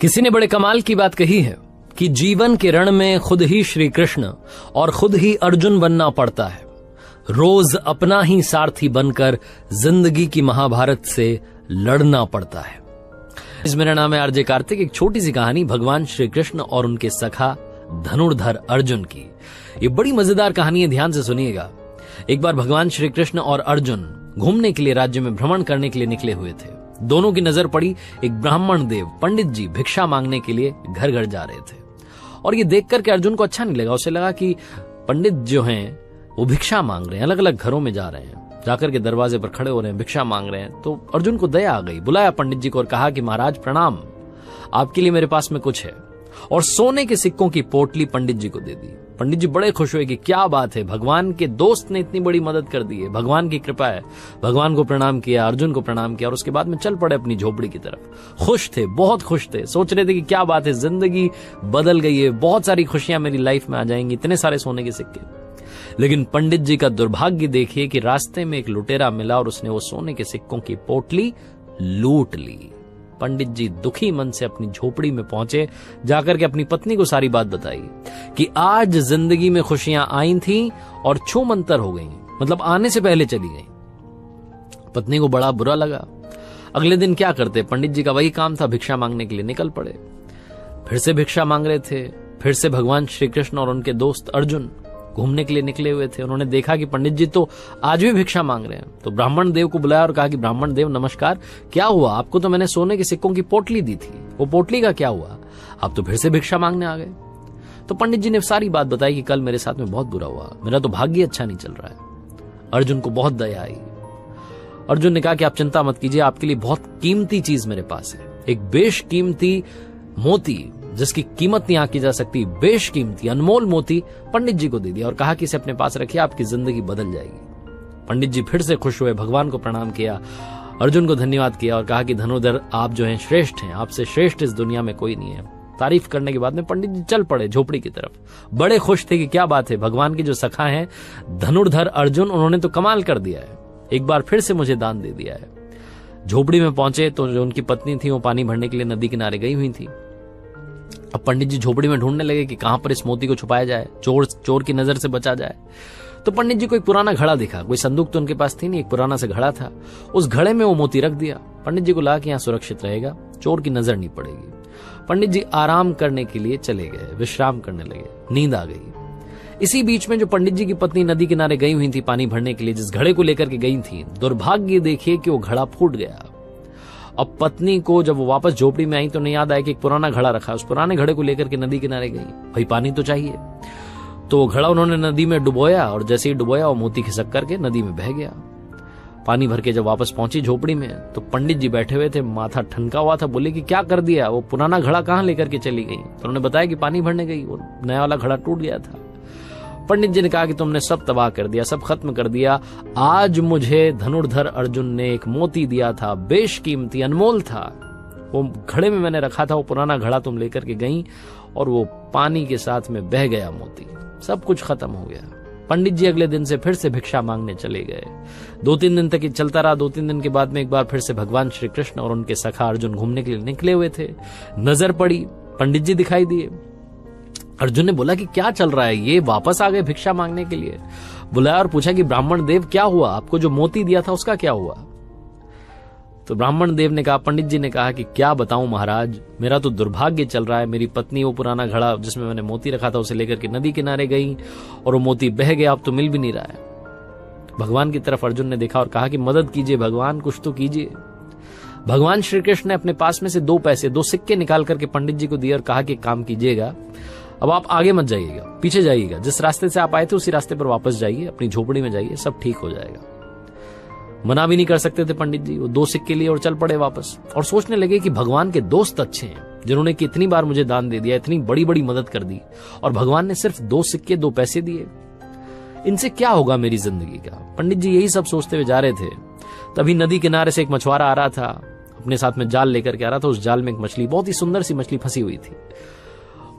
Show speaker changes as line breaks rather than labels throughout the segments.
किसी ने बड़े कमाल की बात कही है कि जीवन के रण में खुद ही श्री कृष्ण और खुद ही अर्जुन बनना पड़ता है। रोज अपना ही सारथी बनकर जिंदगी की महाभारत से लड़ना पड़ता है। मेरा नाम है आरजे कार्तिक। एक छोटी सी कहानी भगवान श्री कृष्ण और उनके सखा धनुर्धर अर्जुन की। ये बड़ी मजेदार कहानी है, ध्यान से सुनिएगा। एक बार भगवान श्री कृष्ण और अर्जुन घूमने के लिए राज्य में भ्रमण करने के लिए निकले हुए थे। दोनों की नजर पड़ी एक ब्राह्मण देव पंडित जी भिक्षा मांगने के लिए घर घर जा रहे थे। और ये देख करके अर्जुन को अच्छा नहीं लगा। उसे लगा कि पंडित जो हैं वो भिक्षा मांग रहे हैं, अलग अलग घरों में जा रहे हैं, जाकर के दरवाजे पर खड़े हो रहे हैं, भिक्षा मांग रहे हैं। तो अर्जुन को दया आ गई, बुलाया पंडित जी को और कहा कि महाराज प्रणाम, आपके लिए मेरे पास में कुछ है। और सोने के सिक्कों की पोटली पंडित जी को दे दी। पंडित जी बड़े खुश हुए कि क्या बात है, भगवान के दोस्त ने इतनी बड़ी मदद कर दी है, भगवान की कृपा है। भगवान को प्रणाम किया, अर्जुन को प्रणाम किया और उसके बाद में चल पड़े अपनी झोपड़ी की तरफ। खुश थे, बहुत खुश थे, सोच रहे थे कि क्या बात है, जिंदगी बदल गई है, बहुत सारी खुशियां मेरी लाइफ में आ जाएंगी, इतने सारे सोने के सिक्के। लेकिन पंडित जी का दुर्भाग्य देखिए कि रास्ते में एक लुटेरा मिला और उसने वो सोने के सिक्कों की पोटली लूट ली। पंडित जी दुखी मन से अपनी झोपड़ी में पहुंचे, जाकर के अपनी पत्नी को सारी बात बताई कि आज जिंदगी में खुशियां आई थीं और छूमंतर हो गईं, मतलब आने से पहले चली गईं। पत्नी को बड़ा बुरा लगा। अगले दिन क्या करते, पंडित जी का वही काम था, भिक्षा मांगने के लिए निकल पड़े। फिर से भिक्षा मांग रहे थे। फिर से भगवान श्री कृष्ण और उनके दोस्त अर्जुन घूमने के लिए निकले हुए थे। उन्होंने देखा कि पंडित जी तो आज भी भिक्षा मांग रहे हैं। तो ब्राह्मण देव को बुलाया और कहा कि ब्राह्मण देव नमस्कार, क्या हुआ, आपको तो मैंने सोने के सिक्कों की पोटली दी थी, वो पोटली का क्या हुआ, आप तो फिर से भिक्षा मांगने आ गए। तो पंडित जी ने सारी बात बताई कि कल मेरे साथ में बहुत बुरा हुआ, मेरा तो भाग्य अच्छा नहीं चल रहा है। अर्जुन को बहुत दया आई। अर्जुन ने कहा कि आप चिंता मत कीजिए, आपके लिए बहुत कीमती चीज मेरे पास है, एक बेशकीमती मोती जिसकी कीमत नहीं आंकी जा सकती, बेशकीमती अनमोल मोती पंडित जी को दे दिया और कहा कि इसे अपने पास रखिए, आपकी जिंदगी बदल जाएगी। पंडित जी फिर से खुश हुए, भगवान को प्रणाम किया, अर्जुन को धन्यवाद किया और कहा कि धनुर्धर आप जो हैं श्रेष्ठ हैं, आपसे श्रेष्ठ इस दुनिया में कोई नहीं है। तारीफ करने के बाद में पंडित जी चल पड़े झोपड़ी की तरफ। बड़े खुश थे कि क्या बात है, भगवान के जो सखा हैं धनुर्धर अर्जुन, उन्होंने तो कमाल कर दिया है, एक बार फिर से मुझे दान दे दिया है। झोपड़ी में पहुंचे तो जो उनकी पत्नी थी वो पानी भरने के लिए नदी किनारे गई हुई थी। अब पंडित जी झोपड़ी में ढूंढने लगे कि कहां पर इस मोती को छुपाया जाए, चोर की नजर से बचा जाए। तो पंडित जी को एक पुराना घड़ा दिखा, कोई संदूक तो उनके पास थी नहीं, एक पुराना सा घड़ा था, उस घड़े में वो मोती रख दिया। पंडित जी को लगा कि यहाँ सुरक्षित रहेगा, चोर की नजर नहीं पड़ेगी। पंडित जी आराम करने के लिए चले गए, विश्राम करने लगे, नींद आ गई। इसी बीच में जो पंडित जी की पत्नी नदी किनारे गई हुई थी पानी भरने के लिए, जिस घड़े को लेकर के गई थी, दुर्भाग्य देखिए कि वो घड़ा फूट गया। अब पत्नी को जब वो वापस झोपड़ी में आई तो नहीं याद आया कि एक पुराना घड़ा रखा, उस पुराने घड़े को लेकर के नदी किनारे गई, भाई पानी तो चाहिए। तो वो घड़ा उन्होंने नदी में डुबोया और जैसे ही डुबोया वो मोती खिसक करके नदी में बह गया। पानी भर के जब वापस पहुंची झोपड़ी में तो पंडित जी बैठे हुए थे, माथा ठनका हुआ था, बोले कि क्या कर दिया, वो पुराना घड़ा कहाँ लेकर के चली गई। तो उन्होंने बताया कि पानी भरने गई, वो नया वाला घड़ा टूट गया था। पंडित जी ने कहा कि तुमने सब तबाह कर दिया, सब खत्म कर दिया। आज मुझे धनुर्धर अर्जुन ने एक मोती दिया था, बेशकीमती अनमोल था, वो घड़े में मैंने रखा था, वो पुराना घड़ा तुम लेकर के गई और वो पानी के साथ में बह गया मोती, सब कुछ खत्म हो गया। पंडित जी अगले दिन से फिर से भिक्षा मांगने चले गए। 2-3 दिन तक ये चलता रहा। 2-3 दिन के बाद में एक बार फिर से भगवान श्री कृष्ण और उनके सखा अर्जुन घूमने के लिए निकले हुए थे। नजर पड़ी, पंडित जी दिखाई दिए। अर्जुन ने बोला कि क्या चल रहा है, ये वापस आ गए भिक्षा मांगने के लिए। बुलाया और पूछा कि ब्राह्मण देव क्या हुआ, आपको जो मोती दिया था उसका क्या हुआ। तो ब्राह्मण देव ने कहा, पंडित जी ने कहा कि क्या बताऊं महाराज, मेरा तो दुर्भाग्य चल रहा है, मेरी पत्नी वो पुराना घड़ा जिसमें मैंने मोती रखा था उसे लेकर के नदी किनारे गई और वो मोती बह गया, अब तो मिल भी नहीं रहा है। भगवान की तरफ अर्जुन ने देखा और कहा कि मदद कीजिए भगवान, कुछ तो कीजिए। भगवान श्री कृष्ण ने अपने पास में से 2 पैसे 2 सिक्के निकाल करके पंडित जी को दिए और कहा कि काम कीजिएगा, अब आप आगे मत जाइएगा, पीछे जाइएगा, जिस रास्ते से आप आए थे उसी रास्ते पर वापस जाइए, अपनी झोपड़ी में जाइए, सब ठीक हो जाएगा। मना भी नहीं कर सकते थे पंडित जी, वो 2 सिक्के लिए और चल पड़े वापस। और सोचने लगे कि भगवान के दोस्त अच्छे हैं, जिन्होंने कि इतनी बार मुझे दान दे दिया, इतनी बड़ी बड़ी मदद कर दी, और भगवान ने सिर्फ 2 सिक्के 2 पैसे दिए, इनसे क्या होगा मेरी जिंदगी का। पंडित जी यही सब सोचते हुए जा रहे थे। तभी नदी किनारे से एक मछुआरा आ रहा था, अपने साथ में जाल लेकर के आ रहा था। उस जाल में एक मछली, बहुत ही सुंदर सी मछली फंसी हुई थी।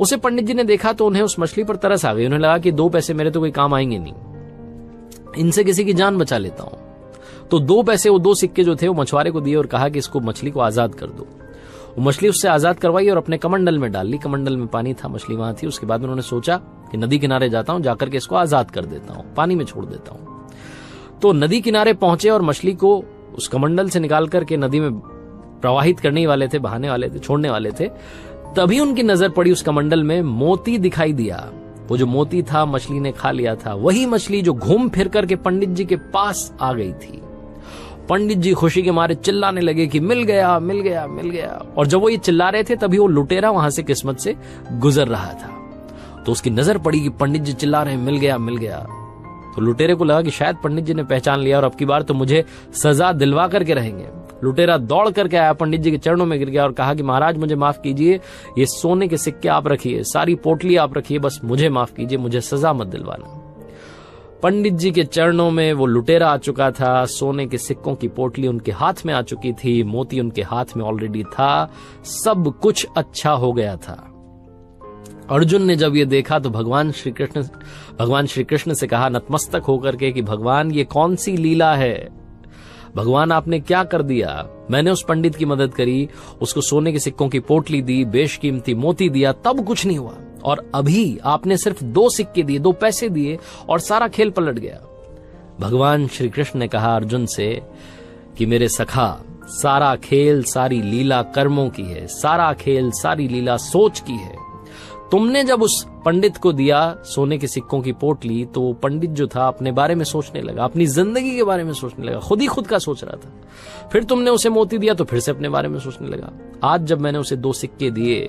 उसे पंडित जी ने देखा तो उन्हें उस मछली पर तरस आ गई। उन्हें लगा कि 2 पैसे मेरे तो कोई काम आएंगे नहीं, इनसे किसी की जान बचा लेता हूं। तो 2 पैसे, वो 2 सिक्के जो थे वो मछुआरे को दिए और कहा कि इसको, मछली को आजाद कर दो। वो मछली उससे आजाद करवाई और अपने कमंडल में डाल ली। कमंडल में पानी था, मछली वहां थी। उसके बाद उन्होंने सोचा कि नदी किनारे जाता हूं, जाकर के इसको आजाद कर देता हूं, पानी में छोड़ देता हूं। तो नदी किनारे पहुंचे और मछली को उस कमंडल से निकाल करके नदी में प्रवाहित करने वाले थे, बहाने वाले थे, छोड़ने वाले थे। तभी उनकी नजर पड़ी उस कमंडल में मोती दिखाई दिया। वो जो मोती था मछली ने खा लिया था, वही मछली जो घूम फिर करके पंडित जी के पास आ गई थी। पंडित जी खुशी के मारे चिल्लाने लगे कि मिल गया, मिल गया, मिल गया। और जब वो ये चिल्ला रहे थे तभी वो लुटेरा वहां से किस्मत से गुजर रहा था। तो उसकी नजर पड़ी कि पंडित जी चिल्ला रहे हैं मिल गया, मिल गया। तो लुटेरे को लगा कि शायद पंडित जी ने पहचान लिया और अब की बार तो मुझे सजा दिलवा करके रहेंगे। लुटेरा दौड़ करके आया, पंडित जी के चरणों में गिर गया और कहा कि महाराज मुझे माफ कीजिए, ये सोने के सिक्के आप रखिए, सारी पोटली आप रखिए, बस मुझे माफ कीजिए, मुझे सजा मत दिलवाना। पंडित जी के चरणों में वो लुटेरा आ चुका था, सोने के सिक्कों की पोटली उनके हाथ में आ चुकी थी, मोती उनके हाथ में ऑलरेडी था, सब कुछ अच्छा हो गया था। अर्जुन ने जब ये देखा तो भगवान श्री कृष्ण से कहा नतमस्तक होकर के कि भगवान ये कौन सी लीला है, भगवान आपने क्या कर दिया। मैंने उस पंडित की मदद करी, उसको सोने के सिक्कों की पोटली दी, बेशकीमती मोती दिया, तब कुछ नहीं हुआ, और अभी आपने सिर्फ 2 सिक्के दिए, 2 पैसे दिए और सारा खेल पलट गया। भगवान श्री कृष्ण ने कहा अर्जुन से कि मेरे सखा, सारा खेल सारी लीला कर्मों की है, सारा खेल सारी लीला सोच की है। तुमने जब उस पंडित को दिया सोने के सिक्कों की पोटली, तो पंडित जो था अपने बारे में सोचने लगा, अपनी जिंदगी के बारे में सोचने लगा, खुद ही खुद का सोच रहा था। फिर तुमने उसे मोती दिया तो फिर से अपने बारे में सोचने लगा। आज जब मैंने उसे 2 सिक्के दिए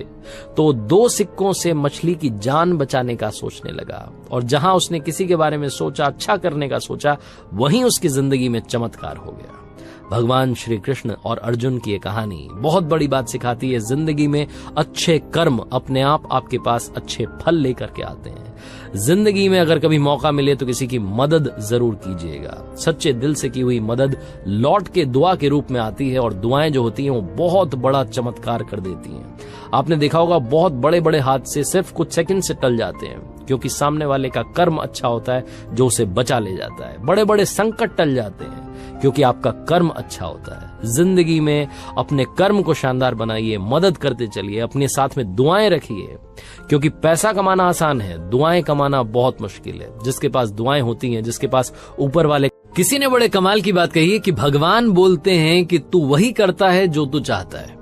तो 2 सिक्कों से मछली की जान बचाने का सोचने लगा, और जहां उसने किसी के बारे में सोचा, अच्छा करने का सोचा, वहीं उसकी जिंदगी में चमत्कार हो गया। भगवान श्री कृष्ण और अर्जुन की ये कहानी बहुत बड़ी बात सिखाती है। जिंदगी में अच्छे कर्म अपने आप आपके पास अच्छे फल लेकर के आते हैं। जिंदगी में अगर कभी मौका मिले तो किसी की मदद जरूर कीजिएगा। सच्चे दिल से की हुई मदद लौट के दुआ के रूप में आती है, और दुआएं जो होती हैं वो बहुत बड़ा चमत्कार कर देती हैं। आपने देखा होगा बहुत बड़े बड़े हादसे सिर्फ कुछ सेकंड से टल जाते हैं, क्योंकि सामने वाले का कर्म अच्छा होता है जो उसे बचा ले जाता है। बड़े बड़े संकट टल जाते हैं क्योंकि आपका कर्म अच्छा होता है। जिंदगी में अपने कर्म को शानदार बनाइए, मदद करते चलिए, अपने साथ में दुआएं रखिए, क्योंकि पैसा कमाना आसान है, दुआएं कमाना बहुत मुश्किल है। जिसके पास दुआएं होती हैं, जिसके पास ऊपर वाले। किसी ने बड़े कमाल की बात कही है कि भगवान बोलते हैं कि तू वही करता है जो तू चाहता है,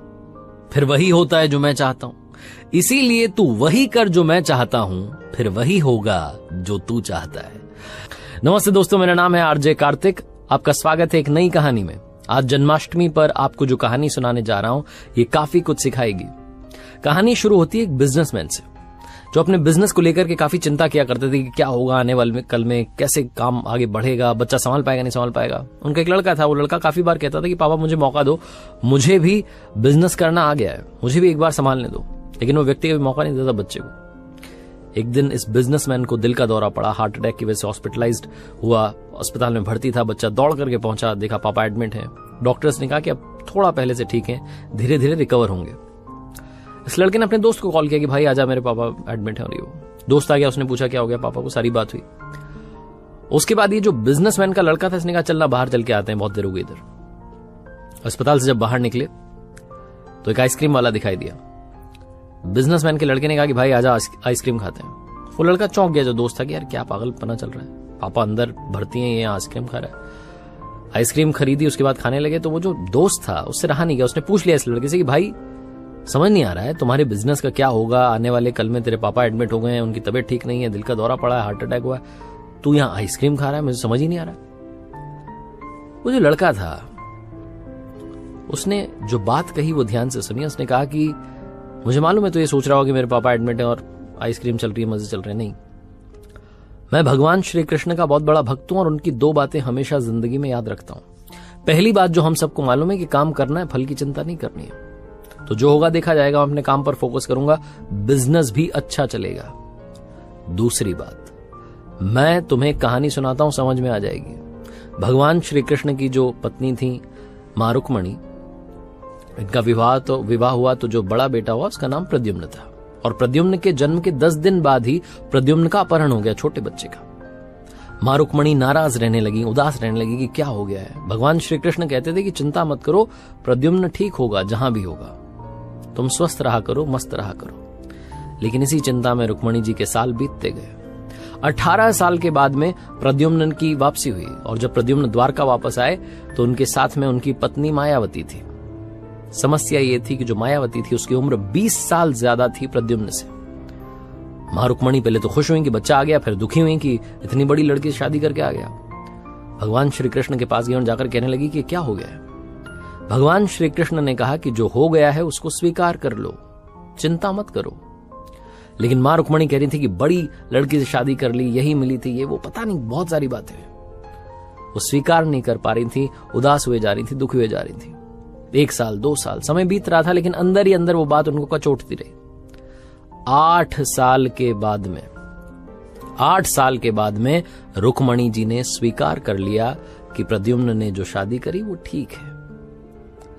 फिर वही होता है जो मैं चाहता हूं, इसीलिए तू वही कर जो मैं चाहता हूं, फिर वही होगा जो तू चाहता है। नमस्ते दोस्तों, मेरा नाम है आरजे कार्तिक। आपका स्वागत है एक नई कहानी में। आज जन्माष्टमी पर आपको जो कहानी सुनाने जा रहा हूं ये काफी कुछ सिखाएगी। कहानी शुरू होती है एक बिजनेसमैन से, जो अपने बिजनेस को लेकर के काफी चिंता किया करते थे कि क्या होगा आने वाले में, कल में कैसे काम आगे बढ़ेगा, बच्चा संभाल पाएगा नहीं संभाल पाएगा। उनका एक लड़का था, वो लड़का काफी बार कहता था कि पापा मुझे मौका दो, मुझे भी बिजनेस करना आ गया है, मुझे भी एक बार संभालने दो। लेकिन वो व्यक्ति कभी मौका नहीं देता बच्चे को। एक दिन इस बिजनेसमैन को दिल का दौरा पड़ा, हार्ट अटैक की वजह से हॉस्पिटलाइज्ड हुआ, अस्पताल में भर्ती था। बच्चा दौड़ करके पहुंचा, देखा पापा एडमिट है। डॉक्टर्स ने कहा कि अब थोड़ा पहले से ठीक है, धीरे धीरे रिकवर होंगे। इस लड़के ने अपने दोस्त को कॉल किया कि भाई आजा, मेरे पापा एडमिट है। और ये दोस्त आ गया, उसने पूछा क्या हो गया पापा को, सारी बात हुई। उसके बाद ये जो बिजनेसमैन का लड़का था, इसने कहा चलना बाहर चल के आते हैं, बहुत देर हो गई इधर। अस्पताल से जब बाहर निकले तो एक आइसक्रीम वाला दिखाई दिया। बिजनेसमैन के लड़के ने कहा कि भाई आजा आइसक्रीम खाते हैं। वो लड़का चौंक गया जो दोस्त था कि यार क्या पागलपना चल रहा है, पापा अंदर भर्ती हैं, ये आइसक्रीम खा रहा है। आइसक्रीम खरीदी, उसके बाद खाने लगे। तो वो जो दोस्त था उससे रहा नहीं गया, उसने पूछ लिया इस लड़के से कि भाई समझ नहीं आ रहा है तुम्हारे बिजनेस का क्या होगा, आने वाले कल में तेरे पापा एडमिट हो गए हैं, उनकी तबीयत ठीक नहीं है, दिल का दौरा पड़ा है, हार्ट अटैक हुआ है, तू यहाँ आइसक्रीम खा रहा है, मुझे समझ ही नहीं आ रहा। वो जो लड़का था उसने जो बात कही वो ध्यान से सुनी। उसने कहा कि मुझे मालूम है तो ये सोच रहा होगा कि मेरे पापा एडमिट है और आइसक्रीम चल रही है, मजे चल रहे हैं। नहीं, मैं भगवान श्री कृष्ण का बहुत बड़ा भक्त हूं और उनकी 2 बातें हमेशा जिंदगी में याद रखता हूं। पहली बात जो हम सबको मालूम है कि काम करना है, फल की चिंता नहीं करनी है, तो जो होगा देखा जाएगा, मैं अपने काम पर फोकस करूंगा, बिजनेस भी अच्छा चलेगा। दूसरी बात, मैं तुम्हें कहानी सुनाता हूं, समझ में आ जाएगी। भगवान श्री कृष्ण की जो पत्नी थी मां रुक्मणी, इनका विवाह हुआ तो जो बड़ा बेटा हुआ उसका नाम प्रद्युम्न था, और प्रद्युम्न के जन्म के 10 दिन बाद ही प्रद्युम्न का अपहरण हो गया, छोटे बच्चे का। मां रुक्मणी नाराज रहने लगी, उदास रहने लगी कि क्या हो गया है। भगवान श्री कृष्ण कहते थे कि चिंता मत करो, प्रद्युम्न ठीक होगा जहां भी होगा। तुम स्वस्थ रहा करो, मस्त रहा करो। लेकिन इसी चिंता में रुक्मणी जी के साल बीतते गए। 18 साल के बाद में प्रद्युम्न की वापसी हुई और जब प्रद्युम्न द्वारका वापस आए तो उनके साथ में उनकी पत्नी मायावती थी। समस्या ये थी कि जो मायावती थी उसकी उम्र 20 साल ज्यादा थी प्रद्युम्न से। मां रुक्मणी पहले तो खुश हुई कि बच्चा आ गया, फिर दुखी हुई कि इतनी बड़ी लड़की से शादी करके आ गया। भगवान श्री कृष्ण के पास गई और जाकर कहने लगी कि क्या हो गया है। भगवान श्री कृष्ण ने कहा कि जो हो गया है उसको स्वीकार कर लो, चिंता मत करो। लेकिन मां रुक्मणी कह रही थी कि बड़ी लड़की से शादी कर ली, यही मिली थी, ये वो पता नहीं बहुत सारी बातें। वो स्वीकार नहीं कर पा रही थी, उदास हुए जा रही थी, दुखी हुए जा रही थी। 1 साल 2 साल समय बीत रहा था, लेकिन अंदर ही अंदर वो बात उनको कचोटती रही। 8 साल के बाद में रुक्मणी जी ने स्वीकार कर लिया कि प्रद्युम्न ने जो शादी करी वो ठीक है,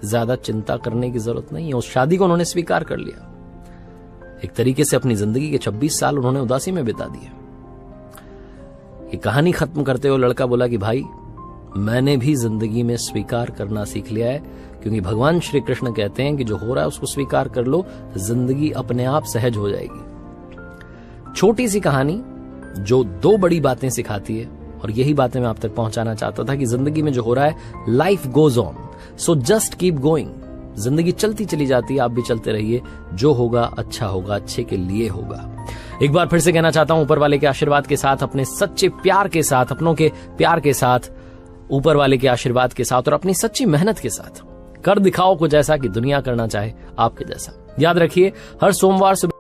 ज्यादा चिंता करने की जरूरत नहीं है। उस शादी को उन्होंने स्वीकार कर लिया। एक तरीके से अपनी जिंदगी के 26 साल उन्होंने उदासी में बिता दिए। ये कहानी खत्म करते हुए लड़का बोला कि भाई, मैंने भी जिंदगी में स्वीकार करना सीख लिया है, क्योंकि भगवान श्री कृष्ण कहते हैं कि जो हो रहा है उसको स्वीकार कर लो, जिंदगी अपने आप सहज हो जाएगी। छोटी सी कहानी जो 2 बड़ी बातें सिखाती है, और यही बातें मैं आप तक पहुंचाना चाहता था कि जिंदगी में जो हो रहा है, life goes on, so just keep going. जिंदगी चलती चली जाती है, आप भी चलते रहिए। जो होगा अच्छा होगा, अच्छे के लिए होगा। एक बार फिर से कहना चाहता हूं, ऊपर वाले के आशीर्वाद के साथ, अपने सच्चे प्यार के साथ, अपनों के प्यार के साथ, ऊपर वाले के आशीर्वाद के साथ और अपनी सच्ची मेहनत के साथ कर दिखाओ कुछ ऐसा कि दुनिया करना चाहे आपके जैसा। याद रखिए, हर सोमवार सुबह